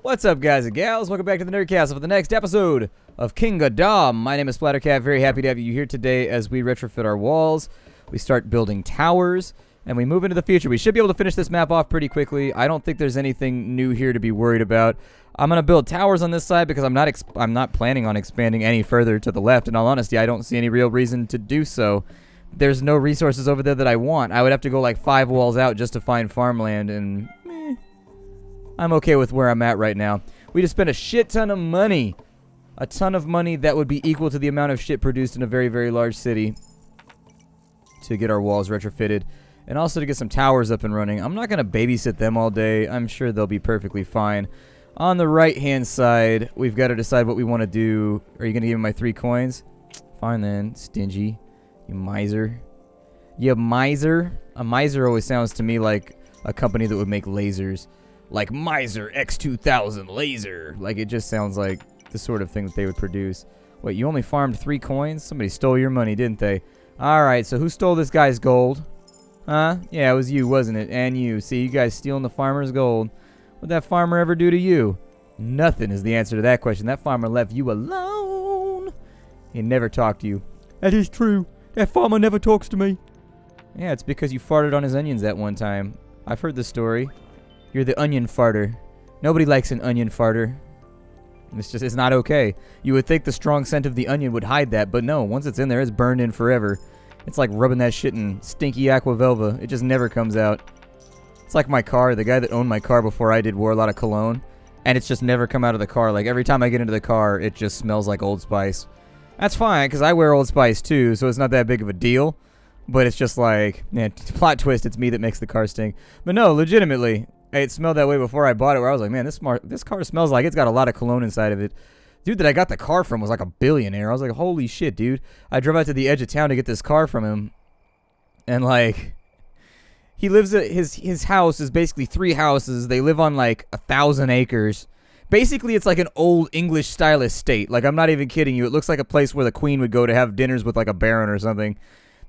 What's up, guys and gals? Welcome back to the Nerd Castle for the next episode of King Gadam. My name is Splattercat. Very happy to have you here today as we retrofit our walls. We start building towers, and we move into the future. We should be able to finish this map off pretty quickly. I don't think there's anything new here to be worried about. I'm going to build towers on this side because I'm not planning on expanding any further to the left. In all honesty, I don't see any real reason to do so. There's no resources over there that I want. I would have to go like 5 walls out just to find farmland, and I'm okay with where I'm at right now. We just spent a shit ton of money. A ton of money that would be equal to the amount of shit produced in a very, very large city to get our walls retrofitted. And also to get some towers up and running. I'm not going to babysit them all day. I'm sure they'll be perfectly fine. On the right-hand side, we've got to decide what we want to do. Are you going to give me my 3 coins? Fine then, stingy. You miser. You miser? A miser always sounds to me like a company that would make lasers. Like Miser X2000 laser. Like it just sounds like the sort of thing that they would produce. Wait, you only farmed 3 coins? Somebody stole your money, didn't they? Alright, so who stole this guy's gold? Huh? Yeah, it was you, wasn't it? And you. See, you guys stealing the farmer's gold. What'd that farmer ever do to you? Nothing is the answer to that question. That farmer left you alone. He never talked to you. That is true. That farmer never talks to me. Yeah, it's because you farted on his onions that one time. I've heard the story. You're the onion farter. Nobody likes an onion farter. It's not okay. You would think the strong scent of the onion would hide that, but no, once it's in there, it's burned in forever. It's like rubbing that shit in stinky aqua velva. It just never comes out. It's like my car. The guy that owned my car before I did wore a lot of cologne, and it's just never come out of the car. Like every time I get into the car, it just smells like Old Spice. That's fine, because I wear Old Spice too, so it's not that big of a deal. But it's just like, yeah, plot twist, it's me that makes the car stink. But no, legitimately, it smelled that way before I bought it, where I was like, man, this car smells like it's got a lot of cologne inside of it. Dude that I got the car from was like a billionaire. I was like, holy shit, dude. I drove out to the edge of town to get this car from him. And like, he lives at his house is basically 3 houses. They live on like 1,000 acres. Basically, it's like an old English style estate. Like, I'm not even kidding you. It looks like a place where the queen would go to have dinners with like a baron or something.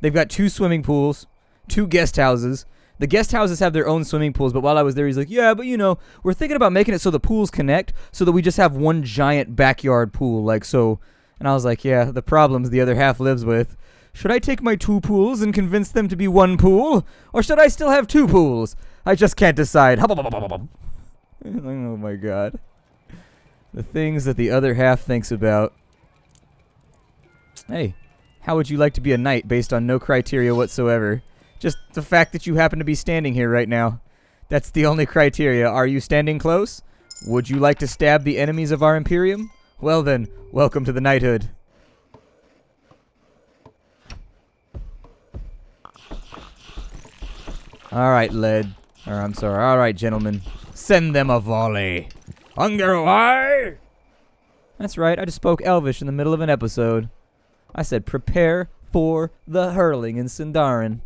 They've got 2 swimming pools, 2 guest houses. The guest houses have their own swimming pools, but while I was there, he's like, yeah, but you know, we're thinking about making it so the pools connect so that we just have one giant backyard pool, like so. And I was like, yeah, the problems the other half lives with. Should I take my 2 pools and convince them to be 1 pool? Or should I still have 2 pools? I just can't decide. Oh my god. The things that the other half thinks about. Hey, how would you like to be a knight based on no criteria whatsoever? Just the fact that you happen to be standing here right now. That's the only criteria. Are you standing close? Would you like to stab the enemies of our Imperium? Well then, welcome to the knighthood. Alright, lad. Or I'm sorry. Alright, gentlemen. Send them a volley. Hunger away! That's right, I just spoke Elvish in the middle of an episode. I said, prepare for the hurling in Sindarin.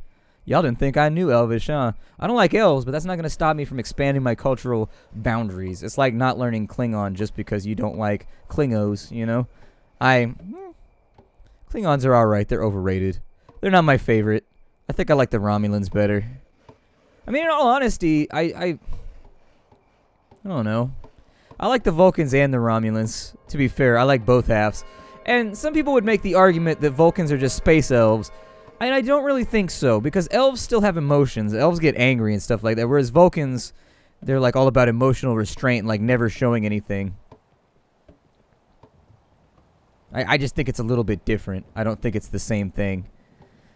Y'all didn't think I knew Elvish, huh? I don't like elves, but that's not going to stop me from expanding my cultural boundaries. It's like not learning Klingon just because you don't like Klingos, you know? Klingons are alright. They're overrated. They're not my favorite. I think I like the Romulans better. I mean, in all honesty, I don't know. I like the Vulcans and the Romulans. To be fair, I like both halves. And some people would make the argument that Vulcans are just space elves. And I don't really think so, because elves still have emotions. Elves get angry and stuff like that, whereas Vulcans, they're like all about emotional restraint and like never showing anything. I just think it's a little bit different. I don't think it's the same thing.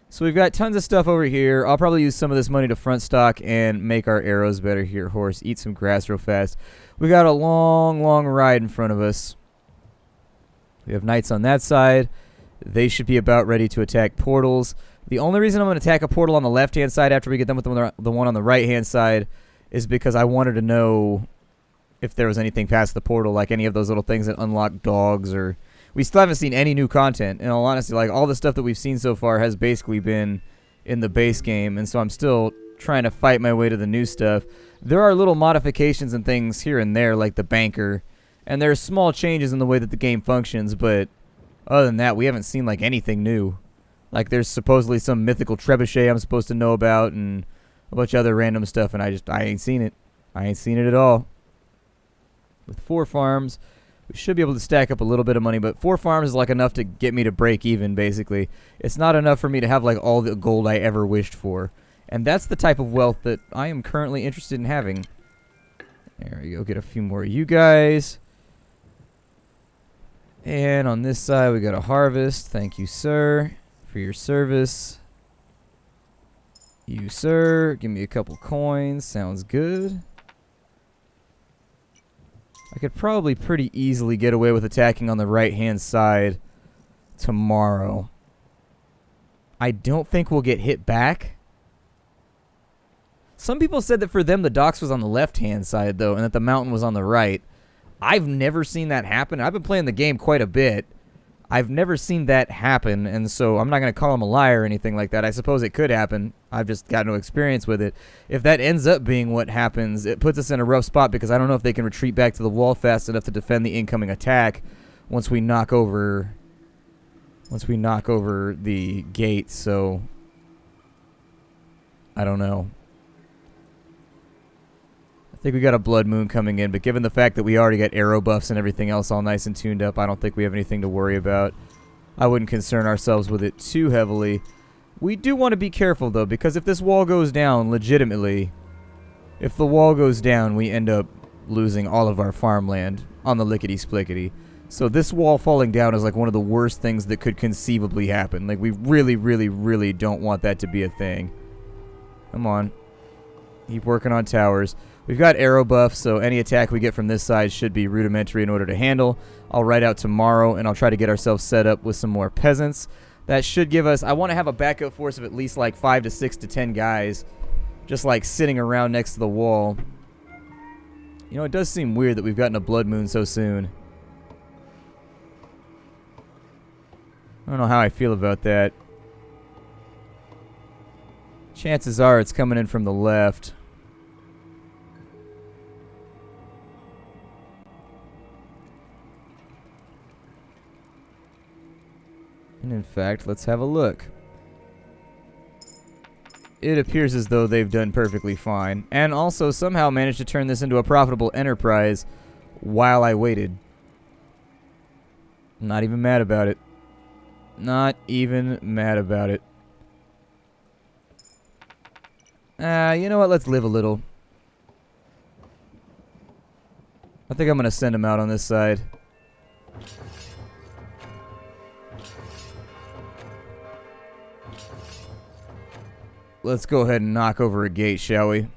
So we've got tons of stuff over here. I'll probably use some of this money to front stock and make our arrows better here, horse. Eat some grass real fast. We got a long, long ride in front of us. We have knights on that side. They should be about ready to attack portals. The only reason I'm going to attack a portal on the left-hand side after we get done with the one on the right-hand side is because I wanted to know if there was anything past the portal, like any of those little things that unlock dogs or... We still haven't seen any new content. In all honesty, like all the stuff that we've seen so far has basically been in the base game, and so I'm still trying to fight my way to the new stuff. There are little modifications and things here and there, like the banker, and there's small changes in the way that the game functions, but other than that, we haven't seen like anything new. Like there's supposedly some mythical trebuchet I'm supposed to know about, and a bunch of other random stuff, and I ain't seen it. I ain't seen it at all. With 4 farms, we should be able to stack up a little bit of money, but 4 farms is like enough to get me to break even, basically. It's not enough for me to have like all the gold I ever wished for. And that's the type of wealth that I am currently interested in having. There we go, get a few more of you guys. And on this side, we got a harvest. Thank you, sir, for your service. You, sir, give me a couple coins. Sounds good. I could probably pretty easily get away with attacking on the right-hand side tomorrow. I don't think we'll get hit back. Some people said that for them the docks was on the left-hand side, though, and that the mountain was on the right. I've never seen that happen. I've been playing the game quite a bit. I've never seen that happen, and so I'm not going to call him a liar or anything like that. I suppose it could happen. I've just got no experience with it. If that ends up being what happens, it puts us in a rough spot because I don't know if they can retreat back to the wall fast enough to defend the incoming attack once we knock over the gate, so I don't know. I think we got a blood moon coming in, but given the fact that we already got arrow buffs and everything else all nice and tuned up, I don't think we have anything to worry about. I wouldn't concern ourselves with it too heavily. We do want to be careful, though, because if this wall goes down, legitimately, if the wall goes down, we end up losing all of our farmland on the lickety-splickety. So this wall falling down is like one of the worst things that could conceivably happen. Like, we really, really, really don't want that to be a thing. Come on. Keep working on towers. We've got arrow buffs, so any attack we get from this side should be rudimentary in order to handle. I'll ride out tomorrow, and I'll try to get ourselves set up with some more peasants. That should give us... I want to have a backup force of at least like 5 to 6 to 10 guys just like sitting around next to the wall. You know, it does seem weird that we've gotten a blood moon so soon. I don't know how I feel about that. Chances are it's coming in from the left. And in fact, let's have a look. It appears as though they've done perfectly fine, and also somehow managed to turn this into a profitable enterprise while I waited. I'm not even mad about it. Not even mad about it. You know what? Let's live a little. I think I'm going to send him out on this side. Let's go ahead and knock over a gate, shall we?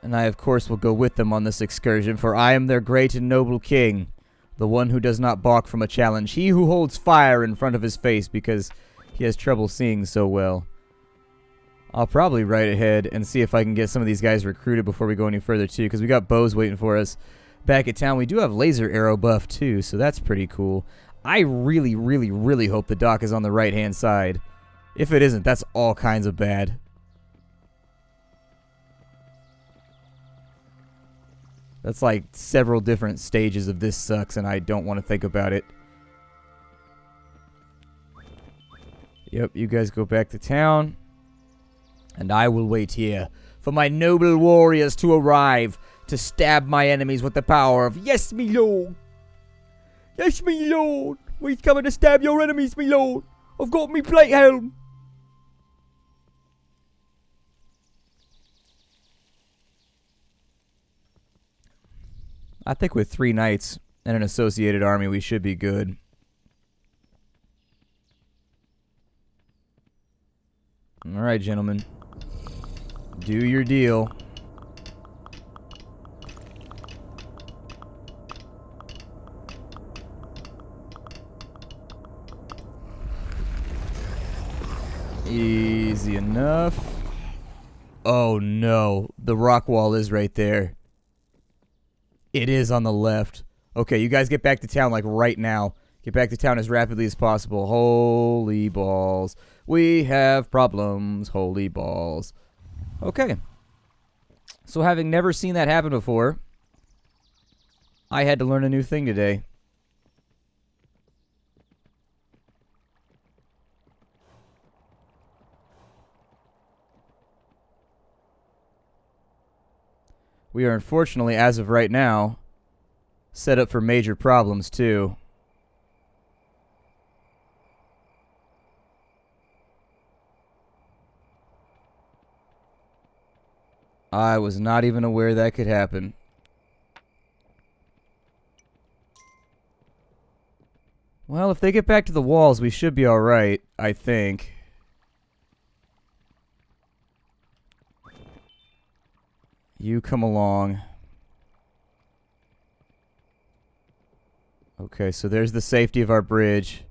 And I, of course, will go with them on this excursion, for I am their great and noble king, the one who does not balk from a challenge, he who holds fire in front of his face because he has trouble seeing so well. I'll probably ride ahead and see if I can get some of these guys recruited before we go any further, too, because we got bows waiting for us back at town. We do have laser arrow buff, too, so that's pretty cool. I really, really, really hope the dock is on the right-hand side. If it isn't, that's all kinds of bad. That's like several different stages of this sucks, and I don't want to think about it. Yep, you guys go back to town. And I will wait here for my noble warriors to arrive to stab my enemies with the power of yes, me lord. Yes, me lord. We're coming to stab your enemies, me lord. I've got me plate helm. I think with 3 knights and an associated army, we should be good. All right, gentlemen. Do your deal. Easy enough. Oh no, the rock wall is right there. It is on the left. Okay, you guys get back to town like right now. Get back to town as rapidly as possible. Holy balls. We have problems. Holy balls. Okay. So having never seen that happen before, I had to learn a new thing today. We are unfortunately, as of right now, set up for major problems too. I was not even aware that could happen. Well, if they get back to the walls, we should be alright, I think. You come along. Okay, so there's the safety of our bridge.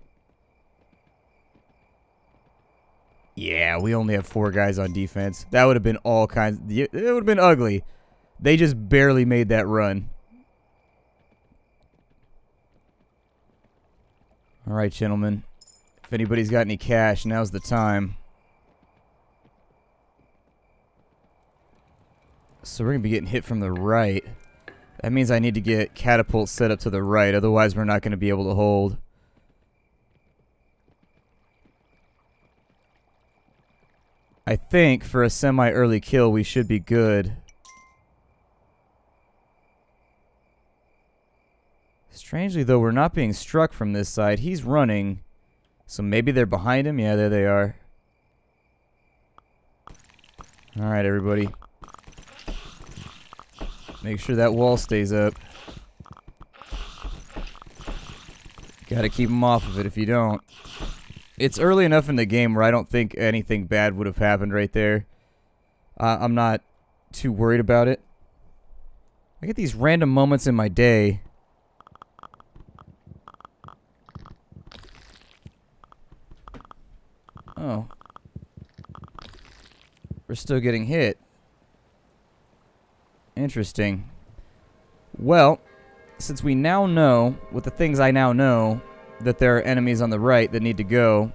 Yeah, we only have 4 guys on defense. That would have been all kinds. It would have been ugly. They just barely made that run. All right, gentlemen. If anybody's got any cash, now's the time. So we're going to be getting hit from the right. That means I need to get catapults set up to the right. Otherwise, we're not going to be able to hold. I think for a semi-early kill, we should be good. Strangely, though, we're not being struck from this side. He's running. So maybe they're behind him? Yeah, there they are. Alright, everybody. Make sure that wall stays up. Gotta keep them off of it if you don't. It's early enough in the game where I don't think anything bad would have happened right there. I'm not too worried about it. I get these random moments in my day. Oh. We're still getting hit. Interesting. Well, since we now know, with the things I now know, that there are enemies on the right that need to go.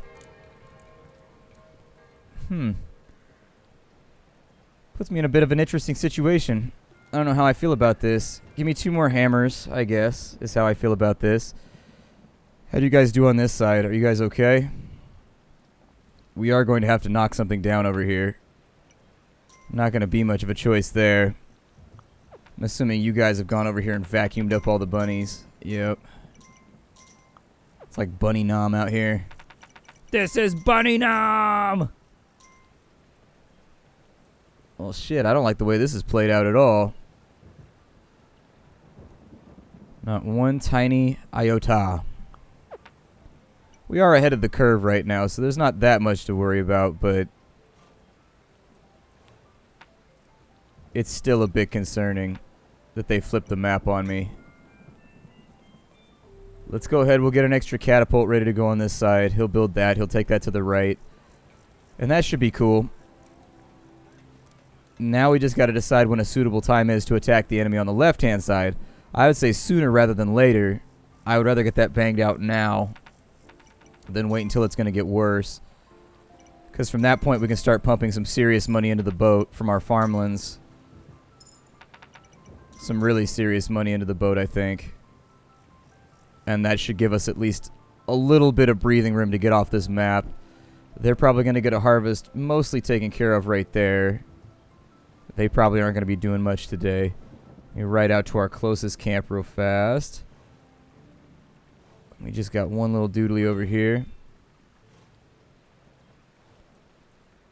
Puts me in a bit of an interesting situation. I don't know how I feel about this. Give me 2 more hammers, I guess, is how I feel about this. How do you guys do on this side? Are you guys okay? We are going to have to knock something down over here. Not going to be much of a choice there. I'm assuming you guys have gone over here and vacuumed up all the bunnies. Yep. It's like Bunny Nom out here. This is Bunny Nom! Well, shit, I don't like the way this is played out at all. Not one tiny iota. We are ahead of the curve right now, so there's not that much to worry about, but it's still a bit concerning that they flipped the map on me. Let's go ahead. We'll get an extra catapult ready to go on this side. He'll build that. He'll take that to the right. And that should be cool. Now we just got to decide when a suitable time is to attack the enemy on the left-hand side. I would say sooner rather than later. I would rather get that banged out now than wait until it's going to get worse. Because from that point, we can start pumping some serious money into the boat from our farmlands. Some really serious money into the boat, I think. And that should give us at least a little bit of breathing room to get off this map. They're probably going to get a harvest mostly taken care of right there. They probably aren't going to be doing much today. Let me ride out to our closest camp real fast. We just got one little doodly over here.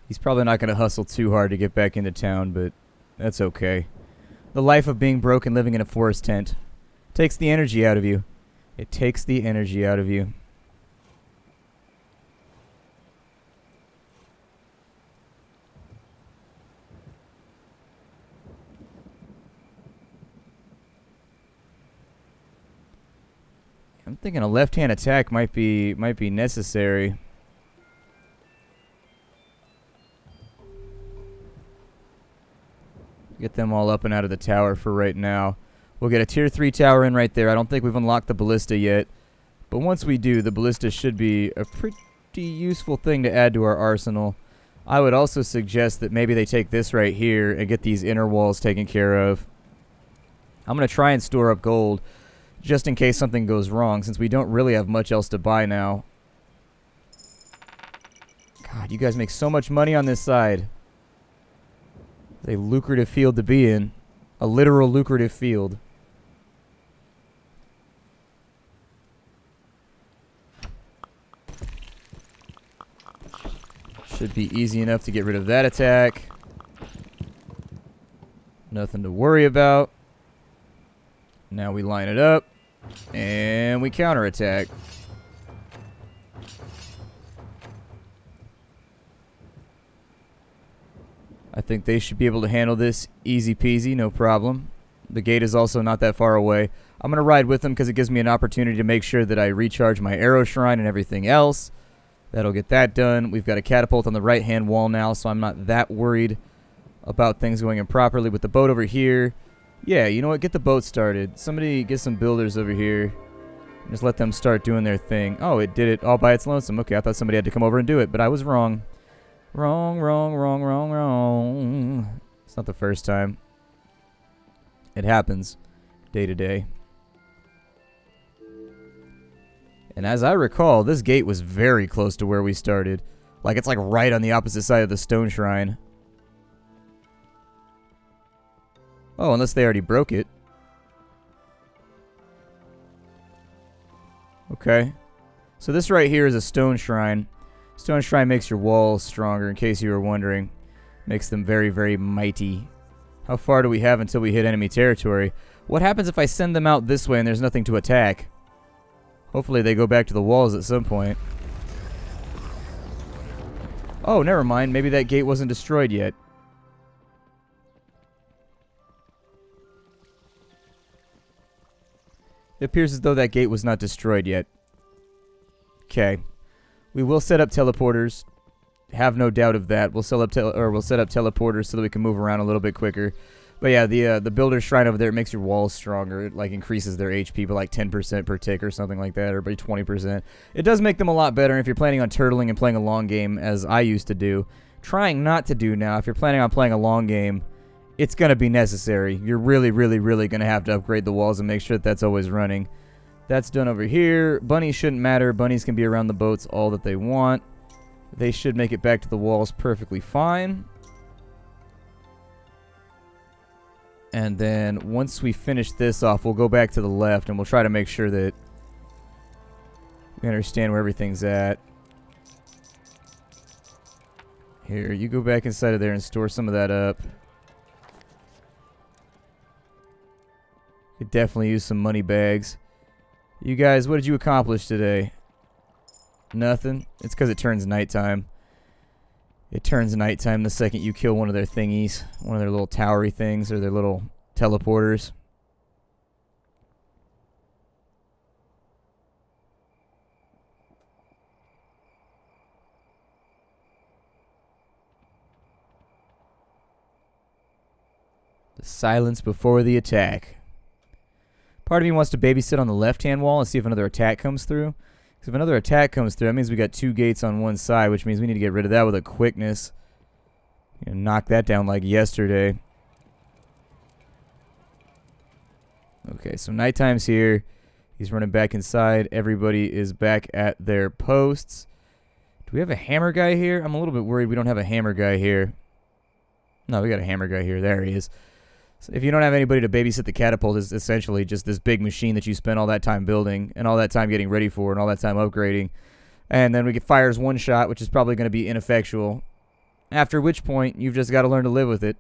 He's probably not going to hustle too hard to get back into town, but that's okay. The life of being broke and living in a forest tent takes the energy out of you. It takes the energy out of you. I'm thinking a left-hand attack might be necessary. Get them all up and out of the tower for right now. We'll get a tier 3 tower in right there. I don't think we've unlocked the ballista yet. But once we do, the ballista should be a pretty useful thing to add to our arsenal. I would also suggest that maybe they take this right here and get these inner walls taken care of. I'm going to try and store up gold just in case something goes wrong, since we don't really have much else to buy now. God, you guys make so much money on this side. It's a lucrative field to be in. A literal lucrative field. Should be easy enough to get rid of that attack. Nothing to worry about. Now we line it up. And we counterattack. I think they should be able to handle this easy peasy, no problem. The gate is also not that far away. I'm going to ride with them because it gives me an opportunity to make sure that I recharge my arrow shrine and everything else. That'll get that done. We've got a catapult on the right-hand wall now, so I'm not that worried about things going improperly with the boat over here. Yeah, you know what? Get the boat started. Somebody get some builders over here. Just let them start doing their thing. Oh, it did it all by its lonesome. Okay, I thought somebody had to come over and do it, but I was wrong. Wrong, wrong, wrong, wrong, wrong. It's not the first time. It happens day to day. And as I recall, this gate was very close to where we started. Like, it's like right on the opposite side of the stone shrine. Oh, unless they already broke it. Okay. So this right here is a stone shrine. Stone shrine makes your walls stronger, in case you were wondering. Makes them very, very mighty. How far do we have until we hit enemy territory? What happens if I send them out this way and there's nothing to attack? Hopefully they go back to the walls at some point. Oh, never mind. Maybe that gate wasn't destroyed yet. It appears as though that gate was not destroyed yet. Okay. We will set up teleporters. Have no doubt of that. We'll set up teleporters so that we can move around a little bit quicker. But yeah, the builder's shrine over there, it makes your walls stronger. It like increases their HP by like 10% per tick or something like that, or by 20%. It does make them a lot better. And if you're planning on turtling and playing a long game, as I used to do, trying not to do now, if you're planning on playing a long game, it's going to be necessary. You're really, really, really going to have to upgrade the walls and make sure that that's always running. That's done over here. Bunnies shouldn't matter. Bunnies can be around the boats all that they want. They should make it back to the walls perfectly fine. And then once we finish this off, we'll go back to the left and we'll try to make sure that we understand where everything's at. Here, you go back inside of there and store some of that up. Could definitely use some money bags. You guys, what did you accomplish today? Nothing? It's because it turns nighttime. It turns nighttime the second you kill one of their thingies. One of their little towery things or their little teleporters. The silence before the attack. Part of me wants to babysit on the left-hand wall and see if another attack comes through. Because if another attack comes through, that means we got two gates on one side, which means we need to get rid of that with a quickness. You know, knock that down like yesterday. Okay, so nighttime's here. He's running back inside. Everybody is back at their posts. Do we have a hammer guy here? I'm a little bit worried we don't have a hammer guy here. No, we got a hammer guy here. There he is. So if you don't have anybody to babysit the catapult, it's essentially just this big machine that you spent all that time building and all that time getting ready for and all that time upgrading. And then it fires one shot, which is probably going to be ineffectual. After which point, you've just got to learn to live with it.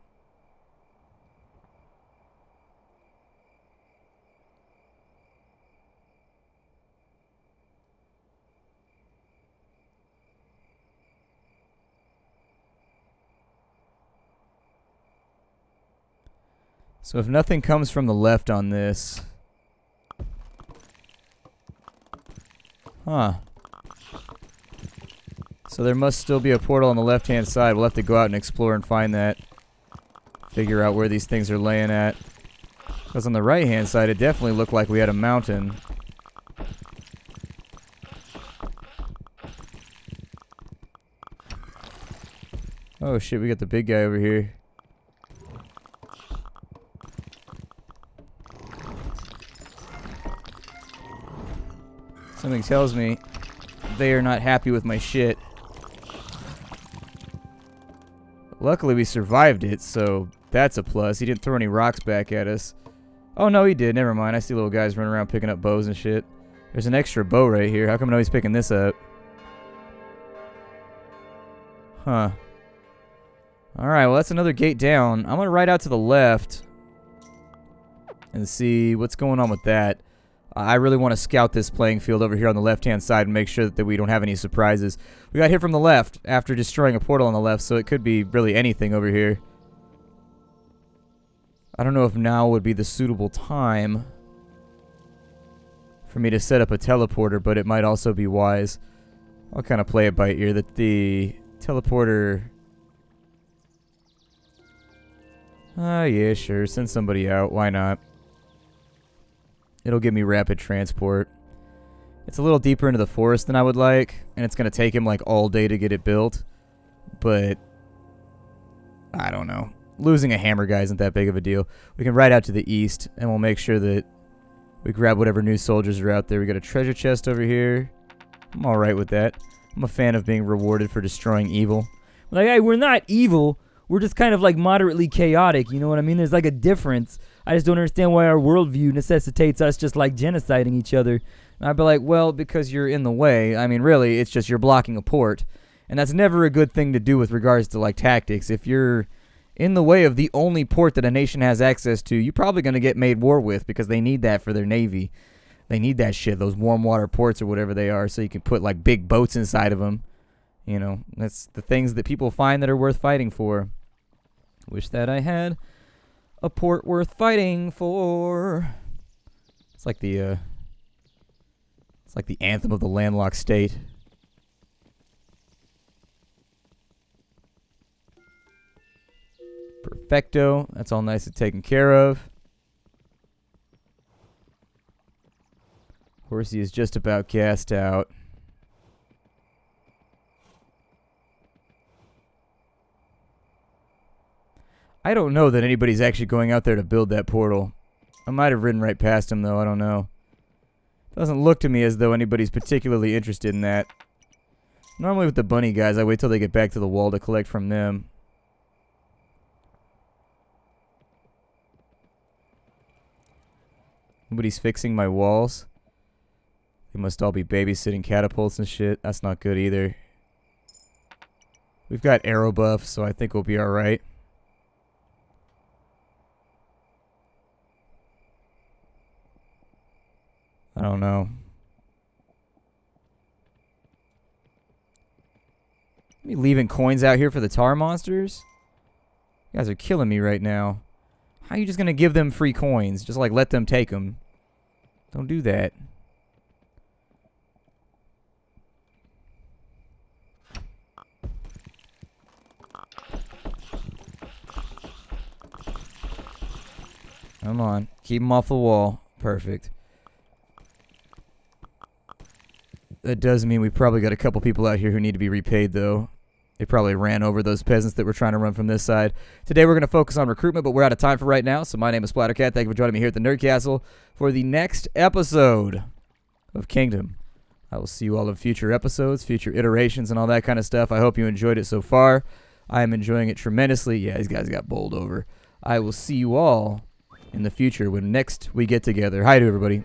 So if nothing comes from the left on this... Huh. So there must still be a portal on the left-hand side. We'll have to go out and explore and find that. Figure out where these things are laying at. Because on the right-hand side, it definitely looked like we had a mountain. Oh shit, we got the big guy over here. Something tells me they are not happy with my shit. Luckily we survived it, so That's a plus. He didn't throw any rocks back at us. Oh, no, he did. Never mind. I see little guys running around picking up bows and shit. There's an extra bow right here. How come nobody's picking this up? Huh. Alright, well, that's another gate down. I'm going to ride out to the left and see what's going on with that. I really want to scout this playing field over here on the left-hand side and make sure that we don't have any surprises. We got hit from the left after destroying a portal on the left, so it could be really anything over here. I don't know if now would be the suitable time for me to set up a teleporter, but it might also be wise. I'll kind of play it by ear that the teleporter... yeah, sure. Send somebody out. Why not? It'll give me rapid transport. It's a little deeper into the forest than I would like, and it's going to take him like all day to get it built. But I don't know. Losing a hammer guy isn't that big of a deal. We can ride out to the east, and we'll make sure that we grab whatever new soldiers are out there. We got a treasure chest over here. I'm alright with that. I'm a fan of being rewarded for destroying evil. Like, hey, we're not evil. We're just kind of like moderately chaotic, you know what I mean? There's like a difference. I just don't understand why our worldview necessitates us just like genociding each other. And I'd be like, well, because you're in the way. I mean, really, it's just you're blocking a port. And that's never a good thing to do with regards to like tactics. If you're in the way of the only port that a nation has access to, you're probably going to get made war with because they need that for their navy. They need that shit, those warm water ports or whatever they are, so you can put like big boats inside of them. You know, that's the things that people find that are worth fighting for. Wish that I had a port worth fighting for. It's like the anthem of the landlocked state. Perfecto. That's all nice and taken care of. Horsey is just about gassed out. I don't know that anybody's actually going out there to build that portal. I might have ridden right past him, though. I don't know. Doesn't look to me as though anybody's particularly interested in that. Normally with the bunny guys, I wait till they get back to the wall to collect from them. Nobody's fixing my walls. They must all be babysitting catapults and shit. That's not good either. We've got arrow buffs, so I think we'll be alright. I don't know. Me leaving coins out here for the tar monsters? You guys are killing me right now. How are you just going to give them free coins? Just like let them take them. Don't do that. Come on. Keep them off the wall. Perfect. That does mean we probably got a couple people out here who need to be repaid, though. They probably ran over those peasants that were trying to run from this side. Today we're going to focus on recruitment, but we're out of time for right now. So my name is Splattercat. Thank you for joining me here at the Nerd Castle for the next episode of Kingdom. I will see you all in future episodes, future iterations, and all that kind of stuff. I hope you enjoyed it so far. I am enjoying it tremendously. Yeah, these guys got bowled over. I will see you all in the future when next we get together. Hi to everybody.